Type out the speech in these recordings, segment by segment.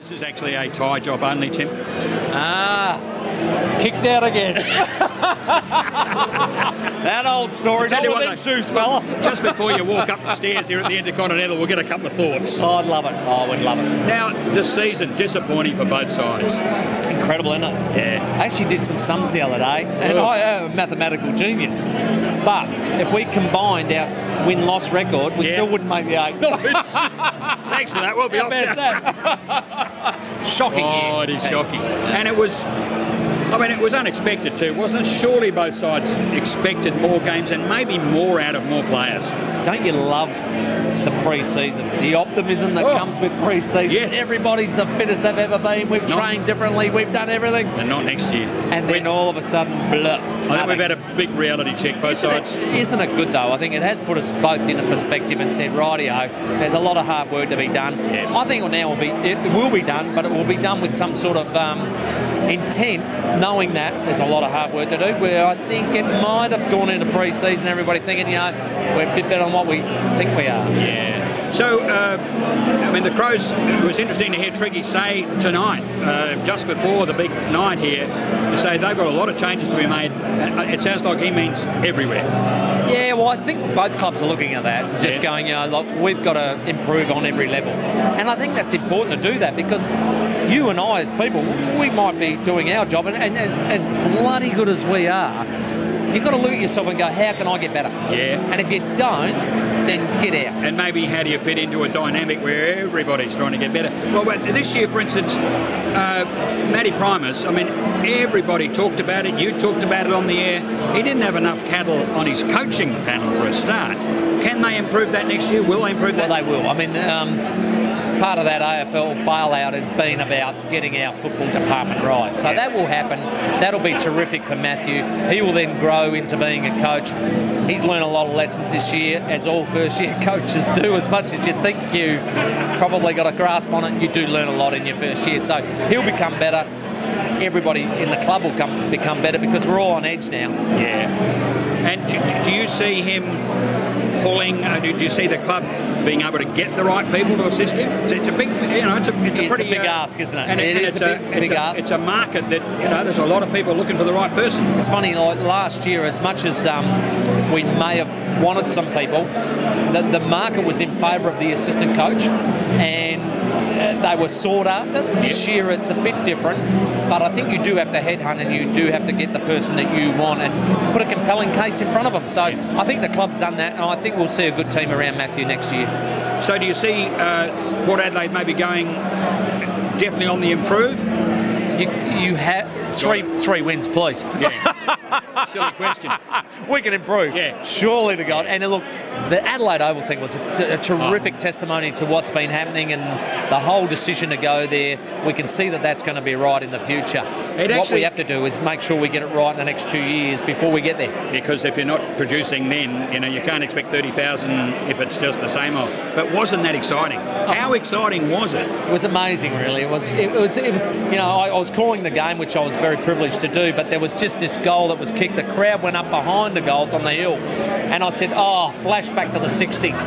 This is actually a tie job only, Tim. Kicked out again. That old story. Tell you what, them shoes, fella. Just before you walk up the stairs here at the Intercontinental, we'll get a couple of thoughts. Oh, I'd love it. Oh, I would love it. Now, this season, disappointing for both sides. Incredible, isn't it? Yeah. I actually did some sums the other day, and I am a mathematical genius. But if we combined our win-loss record, we still wouldn't make the 8. Thanks for that. We'll be off now. Shocking. Oh, it is shocking. And it was, I mean, it was unexpected too, wasn't it? Surely both sides expected more games and maybe more out of more players. Don't you love the pre-season? The optimism that comes with pre-season. Yes. Everybody's the fittest they've ever been. We've trained differently. We've done everything. And not next year. And then all of a sudden, blah. I think we've had a big reality check, both sides. Isn't it good, though? I think it has put us both in a perspective and said, rightio, there's a lot of hard work to be done. Yeah. I think it will be done, but it will be done with some sort of intent, knowing that there's a lot of hard work to do, where I think it might have gone into pre-season, everybody thinking, you know, we're a bit better than what we think we are. Yeah. So, I mean, the Crows, it was interesting to hear Triggy say tonight, just before the big night here, to say they've got a lot of changes to be made. It sounds like he means everywhere. Yeah, well, I think both clubs are looking at that, just going, you know, look, we've got to improve on every level. And I think that's important to do that, because you and I as people, we might be doing our job, and as bloody good as we are, you've got to look at yourself and go, how can I get better? Yeah. And if you don't, then get out. And maybe how do you fit into a dynamic where everybody's trying to get better? Well, this year, for instance, Matty Primus, I mean, everybody talked about it. You talked about it on the air. He didn't have enough cattle on his coaching panel for a start. Can they improve that next year? Will they improve that? Well, they will. I mean, part of that AFL bailout has been about getting our football department right. So that will happen. That'll be terrific for Matthew. He will then grow into being a coach. He's learned a lot of lessons this year, as all first-year coaches do. As much as you think you probably got a grasp on it, you do learn a lot in your first year. So he'll become better. Everybody in the club will become better, because we're all on edge now. Yeah. And do you see him pulling? Do you see the club being able to get the right people to assist him? It's a big, you know, it's a pretty big ask, isn't it? And it's a big ask. It's a market that, you know, there's a lot of people looking for the right person. It's funny, like last year, as much as we may have wanted some people, the market was in favour of the assistant coach, and they were sought after. This year it's a bit different, but I think you do have to headhunt, and you do have to get the person that you want and put a compelling case in front of them. So I think the club's done that, and I think we'll see a good team around Matthew next year. So do you see Port Adelaide maybe going definitely on the improve? You have three wins, please. Yeah. Silly question. We can improve. Yeah. Surely to God. And look, the Adelaide Oval thing was a terrific testimony to what's been happening, and the whole decision to go there. We can see that that's going to be right in the future. What we have to do is make sure we get it right in the next 2 years before we get there. Because if you're not producing then, you know, you can't expect 30,000 if it's just the same old. But wasn't that exciting? How exciting was it? It was amazing, really. It was you know, I was calling the game, which I was very privileged to do, but there was just this goal that was kicked. The crowd went up behind the goals on the hill, and I said, flashback to the 60s.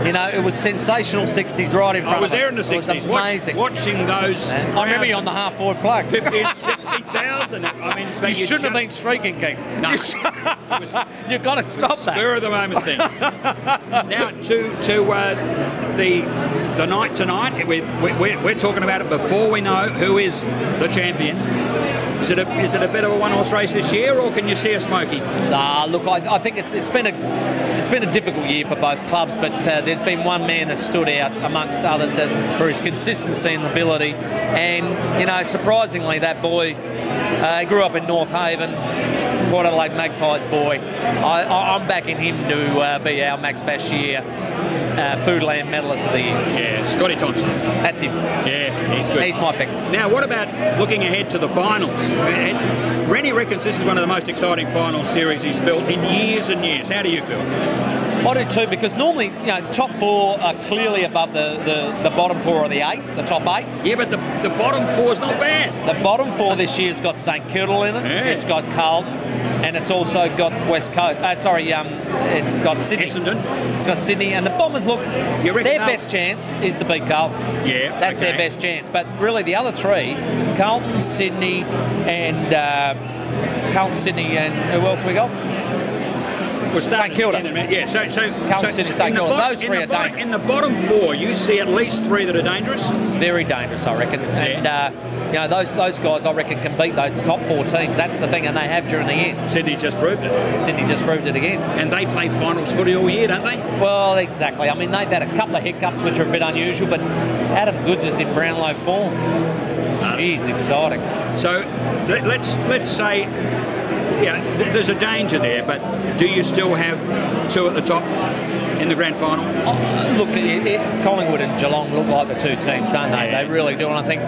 You know, it was sensational 60s right in front of us. I was there in the 60s. It was amazing. Watching those. I remember you on the half-forward flag. 50,000, 60,000. I mean, you shouldn't have been streaking, Keith. No. You've got to stop that. Spur of the moment thing. Now, to the night tonight, we're talking about it before we know who is the champion. Is it a bit of a one-horse race this year, or can you see a smoky? Look, I think it's been a difficult year for both clubs, but there's been one man that stood out amongst others for his consistency and ability. And you know, surprisingly, that boy, he grew up in North Haven, Port Adelaide Magpies boy. I'm backing him to be our Max Bashir Foodland Medalist of the Year. Yeah, Scotty Thompson. That's him. Yeah, he's good. He's my pick. Now, what about looking ahead to the finals? Rennie reckons this is one of the most exciting final series he's built in years and years. How do you feel? I do too, because normally, you know, top four are clearly above the bottom four or the eight, the top eight. Yeah, but the bottom four is not bad. The bottom four this year's got St Kilda in it. Yeah. It's got Carlton, and it's also got West Coast. It's got Sydney. Essendon. It's got Sydney, and the Bombers look. Their best chance is to beat Carlton. Yeah, that's their best chance. But really, the other three, Carlton, Sydney, and who else we got? St Kilda. Yeah, so Carlton, Sydney, St Kilda. Those three are dangerous. In the bottom four, you see at least three that are dangerous? Very dangerous, I reckon. Yeah. And, those guys, I reckon, can beat those top four teams. That's the thing, and they have during the year. Sydney just proved it. Sydney just proved it again. And they play finals footy all year, don't they? Well, exactly. I mean, they've had a couple of hiccups, which are a bit unusual, but Adam Goods is in Brownlow form. Jeez, exciting. So, let's say... Yeah, there's a danger there, but do you still have two at the top in the grand final? Look, Collingwood and Geelong look like the two teams, don't they? Yeah. They really do, and I think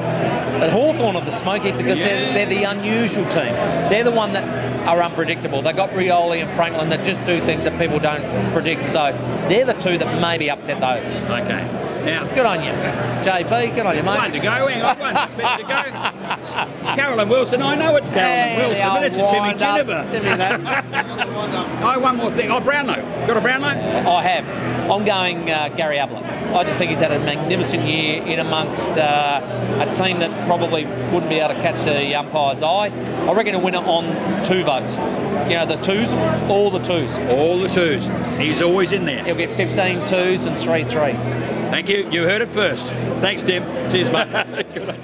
but Hawthorn are the smoky because they're the unusual team. They're the one that are unpredictable. They've got Rioli and Franklin that just do things that people don't predict, so they're the two that maybe upset those. Okay. Now, good on you, JB. Good on you, mate. One to go. Hang on, one bit to go. Carolyn Wilson. I know it's Carolyn Wilson, but it's a Timmy Ginever. One more thing. Oh, Brownlow. Got a Brownlow? I have. I'm going Gary Ablett. I just think he's had a magnificent year in amongst a team that probably wouldn't be able to catch the umpire's eye. I reckon he'll win it on 2 votes. You know, the twos, all the twos. All the twos. He's always in there. He'll get 15 twos and 3 threes. Thank you. You heard it first. Thanks, Tim. Cheers, mate. Good on you.